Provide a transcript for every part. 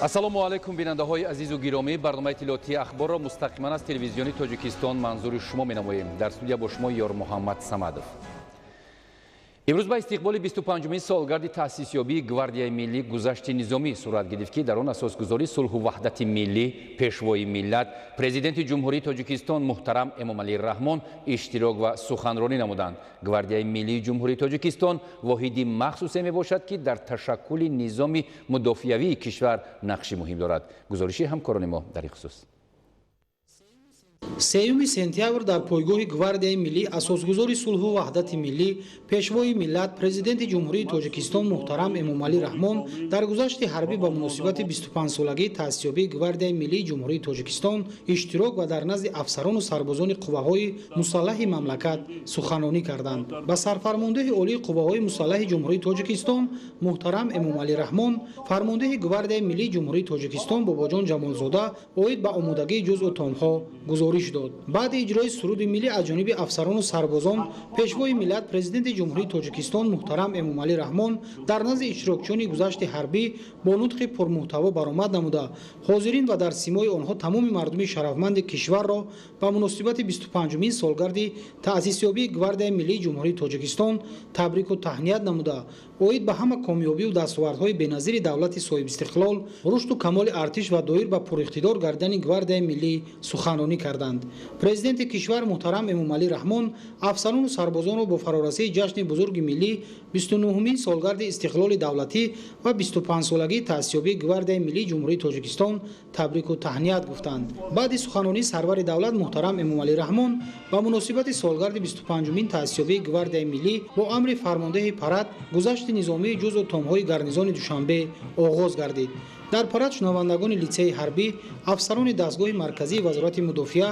ассалому алайкум бинандаҳои азизу гиромӣ, барномаи иттилоотии ахборро мустақиман аз телевизиони Тоҷикистон манзури шумо менамоем. Дар студия бо шумо Ёр Муҳаммад Самадов. имрӯз ба истиқболи 25-умин солгарди таъсисёбии гвардияи миллӣ гузашти низомӣ сурат гирифт ки дар он асосгузори сулҳу ваҳдати миллӣ, пешвои миллат, президенти ҷумҳурии Тоҷикистон муҳтарам Эмомалӣ Раҳмон иштирок ва суханронӣ намуданд. гвардияи миллии ҷумҳурии Тоҷикистон воҳиди махсусе мебошад ки дар ташаккули низоми мудофиавии кишвар нақши муҳим дорад. гузориши ҳамкорони мо дар ин хусус. 3 сентябр дар пойгоҳи гвардияи миллӣ асосгузори сулҳу ваҳдати миллӣ, пешвои миллат, президенти ҷумҳурии Тоҷикистон муҳтарам Эмомалӣ Раҳмон дар гузашти ҳарбӣ ба муносибати 25-солагии таъсисёбии гвардияи миллии ҷумҳурии Тоҷикистон иштирок ва дар назди афсарону сарбозони қувваҳои мусаллаҳи мамлакат суханонӣ карданд. Ба сарфармондеҳи олии қувваҳои мусаллаҳи ҷумҳурии Тоҷикистон муҳтарам Эмомалӣ Раҳмон, фармондеҳи гвардияи миллии ҷумҳурии Тоҷикистон Бобоҷон Ҷамолзода оид ба омодагии ҷузъу томҳо гузориш дод. баъди иҷрои суруди миллӣ аз ҷониби афсарону сарбозон, пешвои миллат, президенти ҷумҳурии Тоҷикистон муҳтарам Эмомалӣ Раҳмон дар назди иштирокчиёни гузашти ҳарбӣ бо нутқи пурмуҳтаво баромад намуда, ҳозирин ва дар симои онҳо тамоми мардуми шарафманди кишварро ба муносибати 25-умин солгарди таъсисёбии гвардияи миллии ҷумҳурии Тоҷикистон табрику таҳният намуда, оид ба ҳама комёбию дастовардҳои беназири давлати соҳибистиқлол, рушду камоли артиш ва доир ба пуриқтидор гардидани гвардияи миллӣ суханонӣ карданд. президенти кишвар муҳтарам Эмомалӣ Раҳмон афсарону сарбозонро бо фарорасии ҷашни бузурги миллӣ 29-умин солгарди истиқлоли давлатӣ ва 25-солагии таъсисёбии гвардияи миллии ҷумҳурии Тоҷикистон табрику таҳният гуфтанд. баъди суханонии сарвари давлат муҳтарам Эмомалӣ Раҳмон ба муносибати солгарди 25-умин таъсисёбии гвардияи миллӣ бо амри фармондеҳи парад гузашти низомии ҷузъу томҳои гарнизони Душанбе оғоз гардид. дар парад шунавандагони литсеи ҳарбӣ, афсарони дастгоҳи марказии вазорати мудофиа,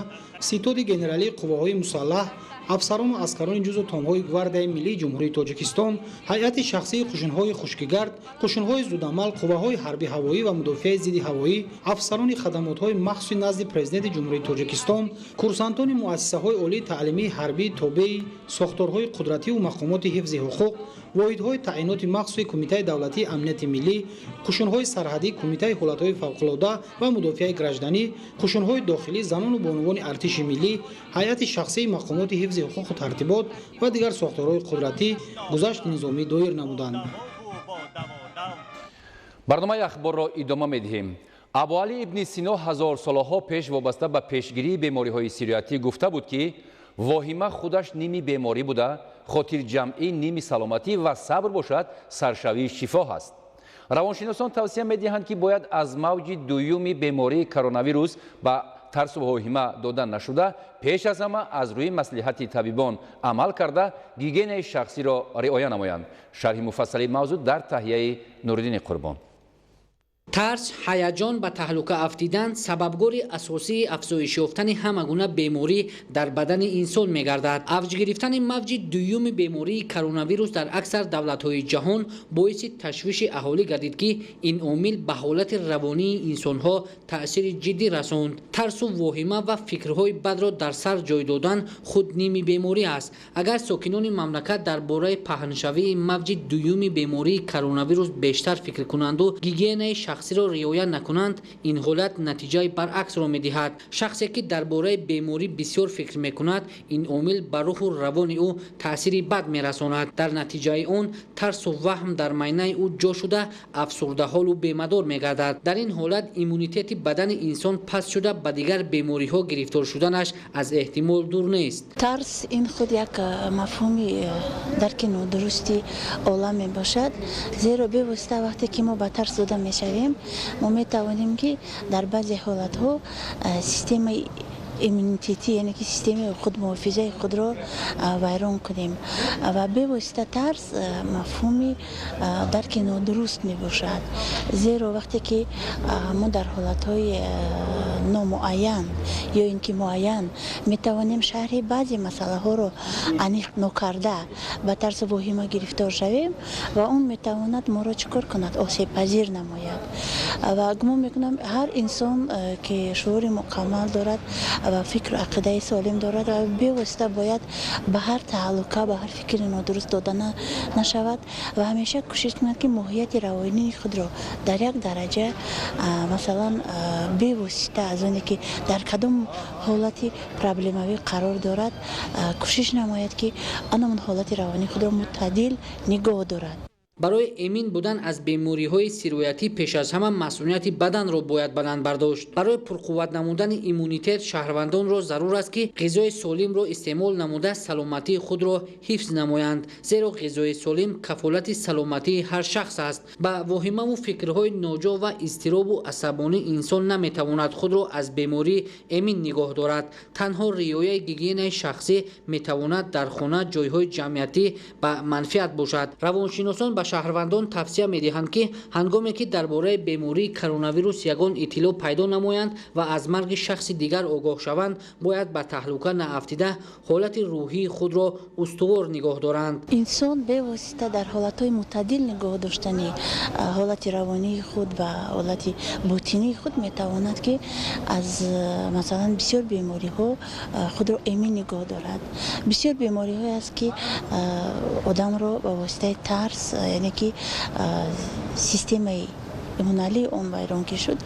ситоди генералии қувваҳои мусаллаҳ, афсарону аскарони ҷузъу томҳои гвардияи миллии ҷумҳурии Тоҷикистон, ҳайати шахсии қушунҳои хушкигард, қушунҳои зудамал, қувваҳои ҳарбӣ ҳавоӣ ва мудофиаи зидди ҳавоӣ, афсарони хадамотҳои махсуси назди президенти ҷумҳурии Тоҷикистон, курсантони муассисаҳои олии таълимии ҳарбӣ, тобеи сохторҳои қудративу мақомоти ҳифзи ҳуқуқ, воҳидҳои таъиноти махсуси Кумитаи давлатии амнияти миллӣ, қушунҳои сарҳадӣ, Кумитаи ҳолатҳои фавқулодда ва мудофиаи гражданӣ, қушунҳои дохилӣ, занону бонувони артиши миллӣ, ҳайати шахсии мақомоти ҳифзи ҳуқуқу тартибот ва дигар сохторҳои қудратӣ гузашти низомӣ доир намуданд. барномаи ахборро идома медиҳем. Абуалӣ ибни Сино ҳазорсолаҳо пеш вобаста ба пешгирии бемориҳои сироятӣ гуфта буд ки воҳима худаш ними беморӣ буда, хотирҷамъӣ ними саломатӣ ва сабр бошад саршавии шифо ҳаст. равоншиносон тавсия медиҳанд ки бояд аз мавҷи дуюми бемории коронавирус ба тарсу воҳима дода нашуда, пеш аз ҳама аз рӯи маслиҳати табибон амал карда гигиенаи шахсиро риоя намоянд. шарҳи муфассали мавзӯъ дар таҳияи Нуриддини Қурбон. тарс, ҳаяҷон ба таҳлука афтидан сабабгори асосии афзоиш ёфтани ҳама гуна беморӣ дар бадани инсон мегардад. авҷ гирифтани мавҷи дуюми бемории коронавирус дар аксар давлатҳои ҷаҳон боиси ташвиши аҳолӣ гардид ки ин омил ба ҳолати равонии инсонҳо таъсири ҷиддӣ расонд. тарсу воҳима ва фикрҳои бадро дар сар ҷой додан худ ними беморӣ аст. агар сокинони мамлакат дар бораи паҳншавии мавҷи дуюми бемории коронавирус бештар фикр кунанду гигиенаи шахсиро риоя накунанд, ин ҳолат натиҷаи баръаксро медиҳад. шахсе ки дар бораи беморӣ бисёр фикр мекунад, ин омил ба рӯҳу равони ӯ таъсири бад мерасонад. дар натиҷаи он тарсу ваҳм дар майнаи ӯ ҷо шуда афсурдаҳолу бемадор мегардад. дар ин ҳолат иммунитети бадани инсон паст шуда ба дигар бемориҳо гирифтор шуданаш аз эҳтимол дур нест. тарс ин худ як мафҳуми дарки нодурусти олам мебошад, зеро бевосита вақте ки мо ба тарс дода мешавем, мо метавонем ки дар баъзе ҳолатҳо системаи иммунитети, яъне ки системаи худмуҳофизаи худро вайрон кунем ва бевосита тарс мафҳуми дарки нодуруст мебошад. зеро вақте ки мо дар ҳолатҳои номуайян ё ин ки муайян метавонем шарҳи баъзе масъалаҳоро аниқ нокарда ба тарсу воҳима гирифтор шавем ва он метавонад моро чӣ кор кунад, осебпазир намояд. ва гумон мекунам ҳар инсон ки шуури мукаммал дорад و فکر و عقیده سالم دارد و بی‌واسطه باید به هر تعلقه به هر فکر نادرست داده نشود و همیشه کوشش کند که ماهیت روانی خود را در یک درجه مثلا بی‌واسطه از اونی که در کدام حالت پرابلموی قرار دارد کوشش نماید که آن حالت روانی خود را معتدل نگاه دارد. برای امین بودن از بیماری‌های سیرویتی پیش از همه مسئولیت بدن را باید بلند برداشت. برای پرقوت نمودن ایمونیتت شهروندان را ضرور است که غذای سالم را استعمال نموده سلامتی خود را حفظ نمایند، زیرا غذای سالم کفالت سلامتی هر شخص است. با واهمه و فکرهای ناجا و اضطراب و عصبانی انسان نمیتواند خود را از بیماری امین نگاه دارد. تنها رعایت گیگین شخصی میتواند در خانه جایهای جمعیتی به منفعت باشد. روانشناسان به شهروندان توصیه می‌دهند که هنگامی که درباره بیماری کرونا ویروس یگان اطلاع پیدا نمایند و از مرگ شخص دیگر آگاه شوند، باید به تهلکه نیفتیده حالت روحی خود را استوار نگاه دارند. انسان به واسطه در حالت‌های معتدل نگاه داشتن حالت روانی خود و حالت باطنی خود میتواند که از مثلا بسیار بیماری‌ها خود را امین نگاه دارد. بسیار بیماری‌هایی است که آدم را به واسطه ترس، یعنی که سیستم ایمنالی اون ویران که شد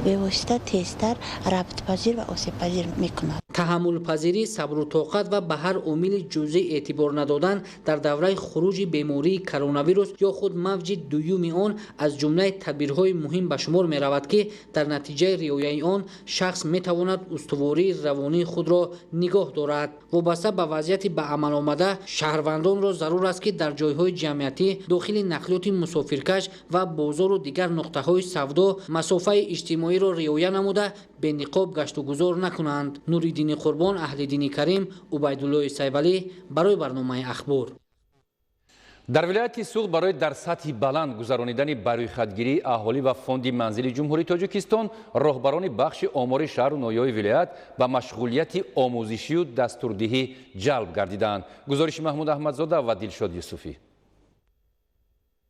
به واسطه تیزتر ربط پذیر و آسیب پذیر میکند. تحمل پذیری، صبر و طاقت و به هر عامل جزئی اعتبار ندادن در دوره خروج بیماری کرونا ویروس یا خود موج دوم آن از جمله تدبیرهای مهم به شمار می رود که در نتیجه رعایت آن شخص می تواند استواری روانی خود را نگاه دارد. وابسته به وضعیت به عمل آمده شهروندان را ضرور است که در جایهای جمعیتی، داخل نقلیات مسافرکش و بازار و دیگر نقطه‌های سودا مسافه اجتماعی را رعایت نموده به نقاب گشت و گذار نکنند. نوریدین قربان، اهل دین کریم، عبیدالله سیولی برای برنامه اخبار. در ولایت سوغ برای در سطح بلند گذرانیدن برویخدگیری اهالی و فوند منزل جمهوری تاجیکستان، راهبران بخش آمار شهر و ناحیه‌های ولایت به مشغولیت آموزشی و دستوردهی جلب گردیدند. گزارش محمود احمدزاده و دلشاد یوسفی.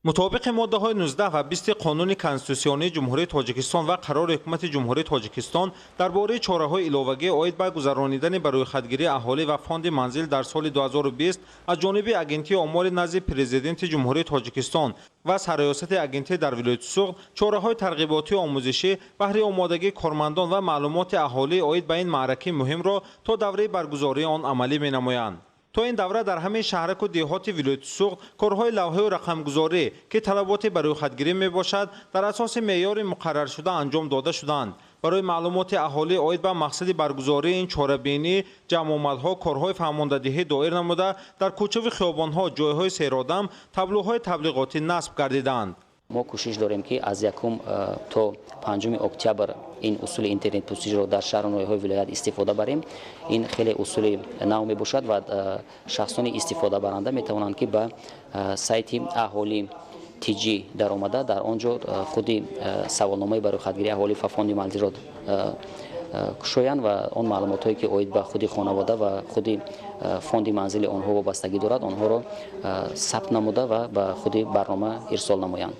مطابق ماده های 19 و 20 قانون کنستیتوسیونی جمهوری تاجیکستان و قرار حکومت جمهوری تاجیکستان درباره چاره‌های ایلاوگی عاید به گذرانیدن برویخدگیری اهالی و فوند منزل در سال 2020 از جانب اگنتی آمار نزد پرزیدنت جمهوری تاجیکستان و سرریاست اگنتی در ولایت سوغ چاره‌های ترغیباتی آموزشی بهره آمادگی کارمندان و معلومات اهالی عاید به این معرکه مهم را تا دوره برگزاری آن عملی می‌نمایند. تا این دوره در همه شهرک و دیهات ولایت سوغ کارهای لوحه و رقمگذاری که طلبات برویخدگیری می باشد در اساس معیار مقرر شده انجام داده شدند. برای معلومات اهالی عاید به مقصد برگزاری این چاره‌بینی جمع‌آمدها کارهای فرماندهی دایر نموده در کوچه و خیابان‌ها جایهای سیرآدم تابلوهای تبلیغاتی نصب گردیدند. ما کوشش داریم که از 1 تا 5 اکتبر این اصول اینترنت پرسیج رو در شهر و ناحیه‌های ولایت استفاده بریم. این خیلی اصول نو می باشد و شخصان استفاده برنده می توانند که به سایت اهالی تیجی در آمده در آنجا خودی سوالنامه برای خدمتگیری اهالی و فوند منزل را کشایند و آن معلوماتی که عاید به خودی خانواده و خودی فوند منزل آنها وابستگی دارد آنها را ثبت نموده و به خودی برنامه ارسال نمایند.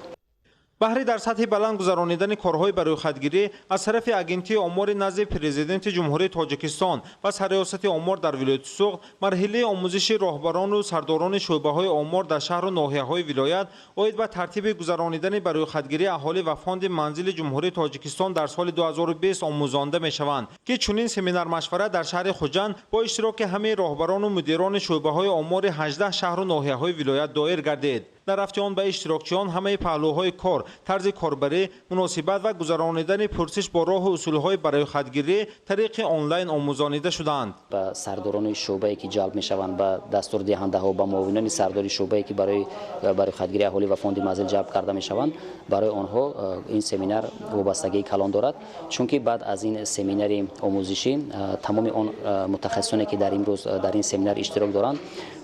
بهره در سطح بلند گذرانیدن کارهای برویخدگیری از طرف اگنتی آمار نزد پرزیدنت جمهوری تاجیکستان و سرریاست آمار در ولایت سوغ مرحله آموزش راهبران و سرداران شعبه‌های آمار در شهر و ناحیه‌های ولایت عاید به ترتیب گذرانیدن برویخدگیری اهالی و فوند منزل جمهوری تاجیکستان در سال 2020 آموزانده می‌شوند که چنین سمینار مشورت در شهر خوجند با اشتراک همه راهبران و مدیران شعبه‌های آمار 18 شهر و ناحیه‌های ولایت دایر گردید. در رفت آن به اشتراکچیان همه پهلوهای کار، طرز کاربری، مناسبت و گذرانیدن پرسش با راه و اصولهای برویخدگیری طریق آنلاین آموزانیده شدند. به سرداران شعبه‌ای که جلب می‌شوند به دستور دهنده‌ها و معاونان سرداری شعبه‌ای که برای برویخدگیری اهالی و فوند منزل جلب کرده می‌شوند، برای آنها این سمینار وابستگی کلان دارد، چون که بعد از این سمینار آموزشی تمام آن متخصصانی که در امروز در این سمینار اشتراک دارند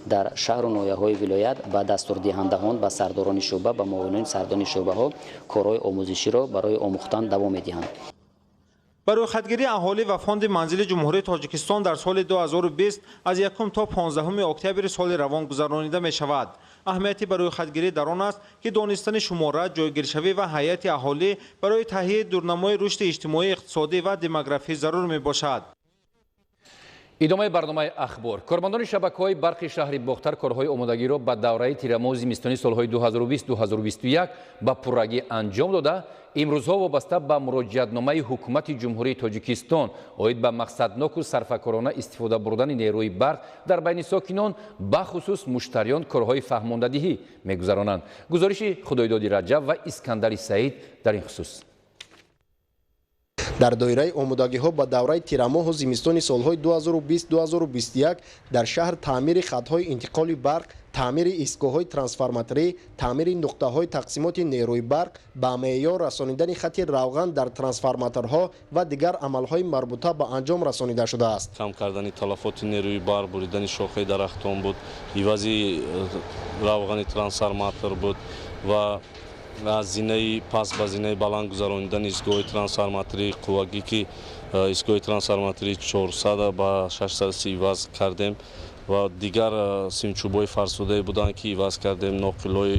در شهر و ناحیه‌های ولایت با دستور دهندگان با سرداران شعبه با معاونان سرداری شعبه ها کارهای آموزشی را برای آموختن دوام می‌دهند. برویخدگیری اهالی و فوند منزل جمهوری تاجیکستان در سال 2020 از 1 تا 15 اکتبر سال روان گذرانیده می شود. اهمیت برویخدگیری در آن است که دانستن شماره، جایگیرشوی و هیئت اهالی برای تهیه دورنمای رشد اجتماعی، اقتصادی و دموگرافی ضرور می باشد. идомаи барномаи ахбор. Кормандони шабакаҳои барқи шаҳри Бохтар корҳои омодагиро ба давраи тирамоҳи зимистони солҳои 2020-2021 ба пуррагӣ анҷом дода, имрӯзҳо вобаста ба муроҷиатномаи ҳукумати ҷумҳурии Тоҷикистон оид ба мақсадноку сарфакорона истифода бурдани нерӯи барқ дар байни сокинон бахусус муштариён корҳои фаҳмондадиҳӣ мегузаронанд. гузориши Худойдоди Раҷаб ва Искандари Саид дар ин хусус. дар доираи омодагиҳо ба давраи тирамоҳу зимистони солҳои 2020-2021 дар шаҳр таъмири хатҳои интиқоли барқ, таъмири истгоҳҳои трансформаторӣ, таъмири нуқтаҳои тақсимоти нерӯи барқ, ба меъёр расонидани хати равған дар трансформаторҳо ва дигар амалҳои марбута ба анҷом расонида шудааст. кам кардани талафоти нерӯи барқ, буридани шохаи дарахтон буд, ивази равғани трансформатор буд ва аз зинаи пас ба зинаи баланд гузаронидани истгоҳи трансформаторӣ қуввагӣ ки истгоҳи трансформаторӣ 400 ба 630 иваз кардем ва дигар симчӯбҳои фарсудае буданд ки иваз кардем, ноқилҳои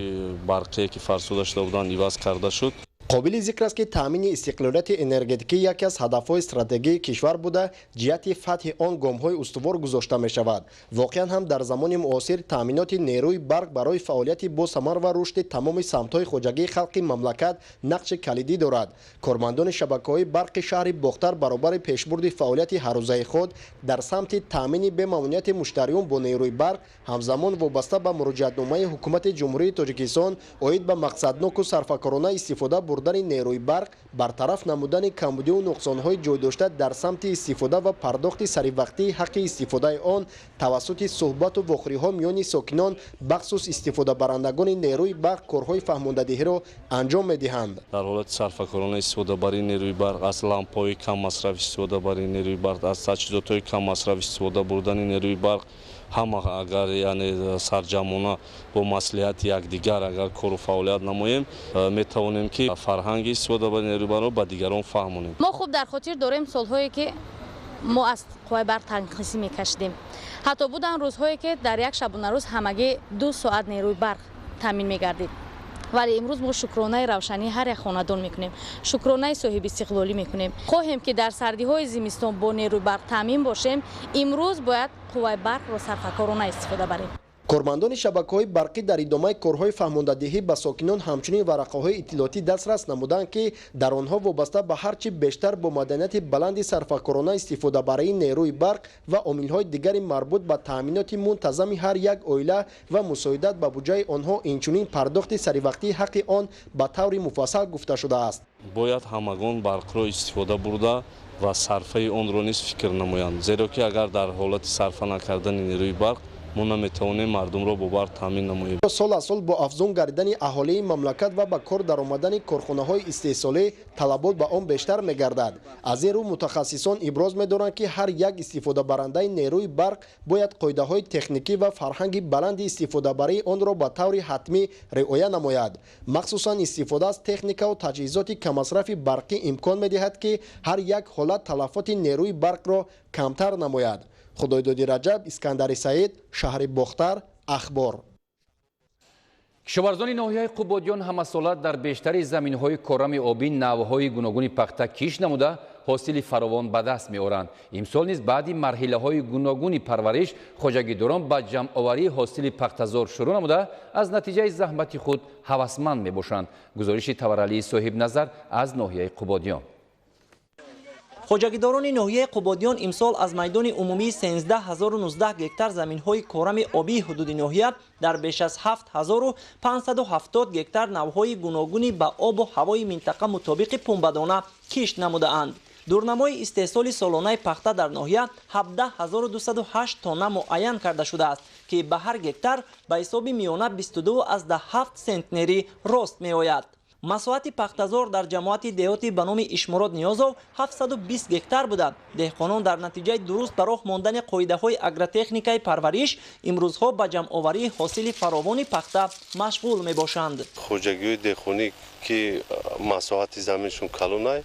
барқие ки фарсуда шуда буданд иваз карда шуд. қобили зикр аст ки таъмини истиқлолияти энергетикӣ яке аз ҳадафҳои стратегии кишвар буда ҷиҳати фатҳи он гомҳои устувор гузошта мешавад. воқеан ҳам дар замони муосир таъминоти нерӯи барқ барои фаъолияти босамар ва рушди тамоми самтҳои хоҷагии халқи мамлакат нақши калидӣ дорад. кормандони шабакаҳои барқи шаҳри Бохтар баробари пешбурди фаъолияти ҳаррӯзаи худ дар самти таъмини бемамнуияти муштариён бо нерӯи барқ ҳамзамон вобаста ба муроҷиатномаи ҳукумати ҷумҳурии Тоҷикистон оид ба мақсадноку сарфакорона истифода бурдани нерӯи барқ, бартараф намудани камбудию нуқсонҳои ҷойдошта дар самти истифода ва пардохти саривақтии ҳаққи истифодаи он тавассути суҳбату вохӯриҳо миёни сокинон бахсус истифодабарандагони нерӯи барқ корҳои фаҳмондадиҳиро анҷом медиҳанд. дар ҳолати сарфакорона истифодабарии нерӯи барқ, аз лампаҳои каммасраф истифодабарии нерӯи барқ, аз таҷҳизотҳои каммасраф истифода бурдани нерӯи барқ, ҳама агар яъне сарҷамона бо маслиҳати якдигар агар кору фаъолият намоем, метавонем ки фарҳанги истифода ба нерӯи барқро ба дигарон фаҳмонем. мо хуб дар хотир дорем солҳое ки мо аз қувваи барқ танқисӣ мекашидем. ҳатто будан рӯзҳое ки дар як шабонарӯз ҳамагӣ 2 соат нерӯи барқ таъмин мегардид. вале имрӯз мо шукронаи равшанӣ ҳар як хонадон мекунем, шукронаи соҳибистиқлолӣ мекунем. хоҳем ки дар сардиҳои зимистон бо нерӯи барқ таъмин бошем, имрӯз бояд қувваи барқро сарфакорона истифода барем. кормандони шабакаҳои барқӣ дар идомаи корҳои фаҳмондадиҳӣ ба сокинон ҳамчунин варақаҳои иттилоотӣ дастрас намуданд ки дар онҳо вобаста ба ҳарчи бештар бо маданияти баланди сарфакорона истифодабарии нерӯи барқ ва омилҳои дигари марбут ба таъминоти мунтазами ҳар як оила ва мусоидат ба буҷаи онҳо инчунин пардохти саривақтии ҳаққи он ба таври муфассал гуфта шудааст. бояд ҳамагон барқро истифода бурда ва сарфаи онро низ фикр намоянд, зеро ки агар дар ҳолати сарфа накардани нерӯи барқ мо наметавонем мардумро бо барқ таъмин намоем. сол аз сол бо афзун гардидани аҳолии мамлакат ва ба кор даромадани корхонаҳои истеҳсолӣ талабот ба он бештар мегардад. аз ин рӯ мутахассисон иброз медоранд ки ҳар як истифодабарандаи нерӯи барқ бояд қоидаҳои техникӣ ва фарҳанги баланди истифодабарии онро ба таври ҳатмӣ риоя намояд. махсусан истифода аз техникаву таҷҳизоти камасрафи барқӣ имкон медиҳад ки ҳар як ҳолат талафоти нерӯи барқро камтар намояд. Худойдоди Раҷаб, Искандари Саид, шаҳри Бохтар, Ахбор. кишоварзони ноҳияи Қубодиён ҳамасола дар бештари заминҳои корами обӣ навъҳои гуногуни пахта киш намуда ҳосили фаровон ба даст меоранд. имсол низ баъди марҳилаҳои гуногуни парвариш хоҷагидорон ба ҷамъоварии ҳосили пахтазор шурӯъ намуда аз натиҷаи заҳмати худ ҳавасманд мебошанд. гузориши Таваралии соҳибназар аз ноҳияи Қубодиён. хоҷагидорони ноҳияи Қубодиён имсол аз майдони умумии 13019 гектар заминҳои корами обии ҳудуди ноҳия дар беш аз 7570 гектар навъҳои гуногуни ба обу ҳавои минтақа мутобиқи пунбадона кишт намудаанд. дурнамои истеҳсоли солонаи пахта дар ноҳия 17208 тонна муайян карда шудааст ки ба ҳар гектар ба ҳисоби миёна 22,7 центнери рост меояд. масоати пахтазор дар ҷамоати деҳоти ба номи Ишмород Ниёзов 720 гектар буда. деҳқонон дар натиҷаи дуруст ба роҳ мондани қоидаҳои агротехникаи парвариш имрӯзҳо ба ҷамъоварии ҳосили фаровони пахта машғул мебошанд. хоҷагиҳои деҳқонӣ ки масоати заминшон калонай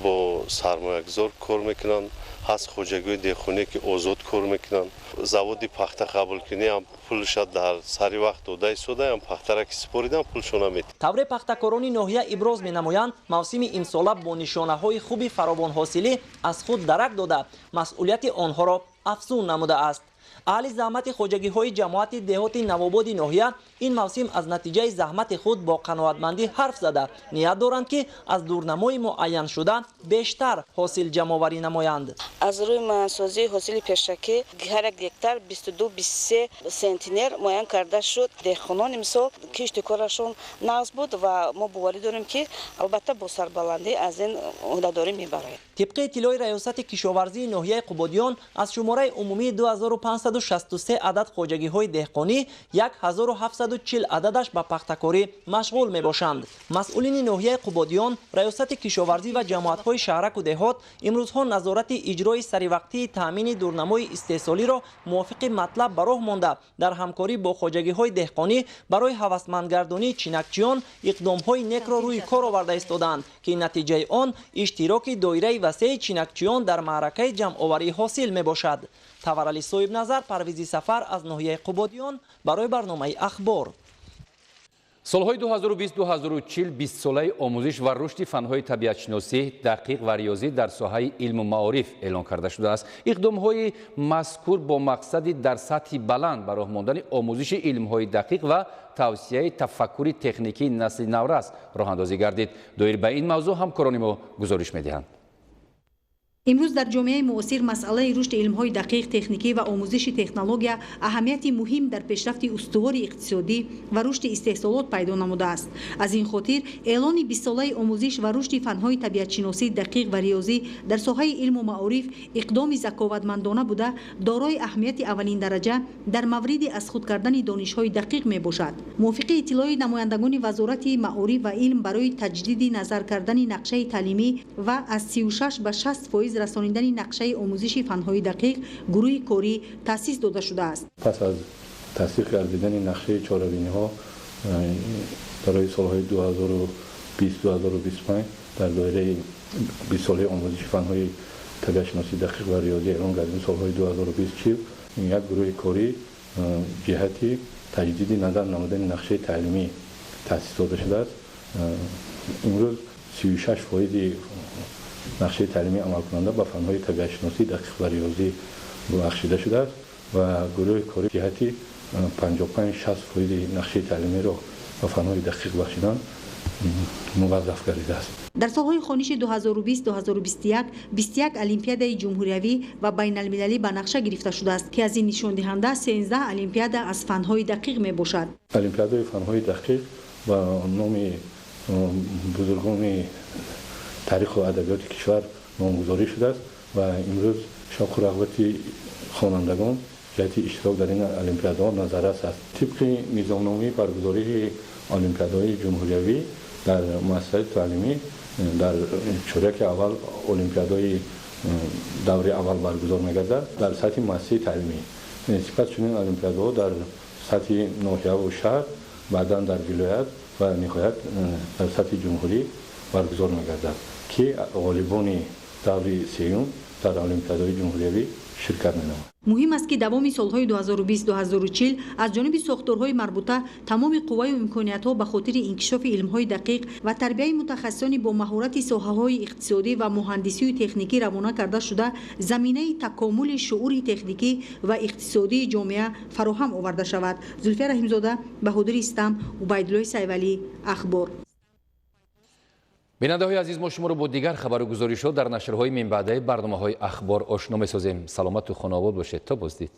бо сармоягузор кор мекунанд, ҳаст хоҷагиҳои деҳқонӣ ки озод кор мекунанд. заводи пахта қабулкунӣ ҳам пулша дар сари вақт дода истода, ҳам пахтара ки сипоридан пулшона мед. тавре пахтакорони ноҳия иброз менамоянд мавсими имсола бо нишонаҳои хуби фаровонҳосилӣ аз худ дарак дода масъулияти онҳоро افزون نموده است. اهل زحمت خوجگی‌های جماعت دهات نوآباد ناحیه این موسم از نتیجه زحمت خود با قناعتمندی حرف زده نیت دارند که از دورنمای معین شده بیشتر حاصل جمع‌آوری نمایند. از روی مهندسازی حاصل پیشکی هر یک هکتار 22-23 سنتینر معین کرده شد. دهقانان امسال کشت کارشون نقص بود و ما باوری داریم که البته با سربلندی از این عهدهداری میبریم. طبق اطلاع ریاست کشاورزی ناحیه قبادیان از شماره عمومی 2563 عدد خوجگی‌های دهقانی 1740 عددش به پختکاری مشغول میباشند. مسئولین ناحیه قبادیان، ریاست کشاورزی و جماعت‌های شهرک و دهات امروزها نظارت اجرای سریع تامین دورنمای استحصالی را موافق مطلب به راه مانده در همکاری با خوجگی‌های دهقانی برای هوسمندگردانی چینکچیان اقدام‌های نیک را روی کار آورده ایستادند که نتیجه آن اشتراک دایره وسیع چینکچیان در معرکه جمع‌آوری حاصل میباشد. تورعلی صاحب نظر، پرویزی سفر از ناحیه قبادیان برای برنامه اخبار. سالهای 2020-2040 20 ساله آموزش و رشد فنهای طبیعت‌شناسی دقیق و ریاضی در ساحه علم و معارف اعلان کرده شده است. اقدام‌های مذکور با مقصد در سطح بلند به راه ماندن آموزش علم‌های دقیق و توسعه تفکر تکنیکی نسل نورس راه اندازی گردید. دایر به این موضوع همکاران ما گزارش می‌دهند. امروز در جامعه معاصر مسئله رشد علم‌های دقیق تکنیکی و آموزش تکنولوژیا اهمیتی مهم در پیشرفت استوار اقتصادی و رشد استحصالات پیدا نموده است. از این خاطر اعلان 20 ساله آموزش و رشد فنهای طبیعت‌شناسی دقیق و ریاضی در ساحه علم و معارف اقدام ذکاوتمندانه بوده دارای اهمیت اولین درجه در مورد از خود کردن دانش‌های دقیق میباشد. موافق اطلاع نمایندگان وزارت معارف و علم برای تجدید نظر کردن نقشه تعلیمی و از 36 به 60% رسانیدن نقشه آموزش فنهای دقیق گروه کاری تأسیس داده شده است. پس از تصدیق گردیدن نقشه چهاربینی‌ها برای سالهای 2020-2025 در دایره 20 ساله آموزش فنهای طبیعت‌شناسی دقیق و ریاضی اعلان گردیدن سالهای 2020 این یک گروه کاری جهتی تجدید نظر نمودن نقشه تعلیمی تأسیس داده شده است. امروز 36% نقشه تعلیمی عمل کننده با فنهای طبیعت‌شناسی دقیق و ریاضی بخشیده شده است و گروه کاری جهتی 55-60% نقشه تعلیمی را با فنهای دقیق بخشیدن موظف گردیده است. در سالهای خوانش 2020-2021 21 المپیاد جمهوریوی و بین المللی به نقشه گرفته شده است که از این نشان دهنده 13 المپیاد از فنهای دقیق می باشد. المپیادهای فنهای دقیق با نام بزرگان تاریخ و ادبیات کشور نامگذاری شده است و امروز شوق و رغبت خوانندگان جهت اشتراک در این المپیادها نظررس است. طبق نظامنامه برگزاری المپیادهای جمهوریوی در مؤسسات تعلیمی در چورک اول المپیادهای دوره اول برگزار می‌گردد در سطح مؤسسه تعلیمی. سپس چنین المپیادها در سطح ناحیه و شهر، بعداً در ولایت و نهایت در سطح جمهوری برگزار می‌گردد که غالبان دوره سوم در المپیادهای جمهوریوی شرکت می‌نمایند. مهم است که دوام سالهای 2020-2040 از جانب ساختارهای مربوطه تمام قوای و امکانیت‌ها به خاطر انکشاف علم‌های دقیق و تربیت متخصصان با مهارت ساحه‌های اقتصادی و مهندسی و تکنیکی روانه کرده شده زمینه تکامل شعور تکنیکی و اقتصادی جامعه فراهم آورده شود. زلفیه رحیم‌زاده، بهادر استم، عبیدالله سیولی، اخبار. بیننده‌های عزیز، ما شما رو با دیگر خبر و گزارش‌ها در نشرهای من بعده برنامه‌های اخبار آشنا می‌سازیم. سلامت و خانواده باشید. تا بازدید.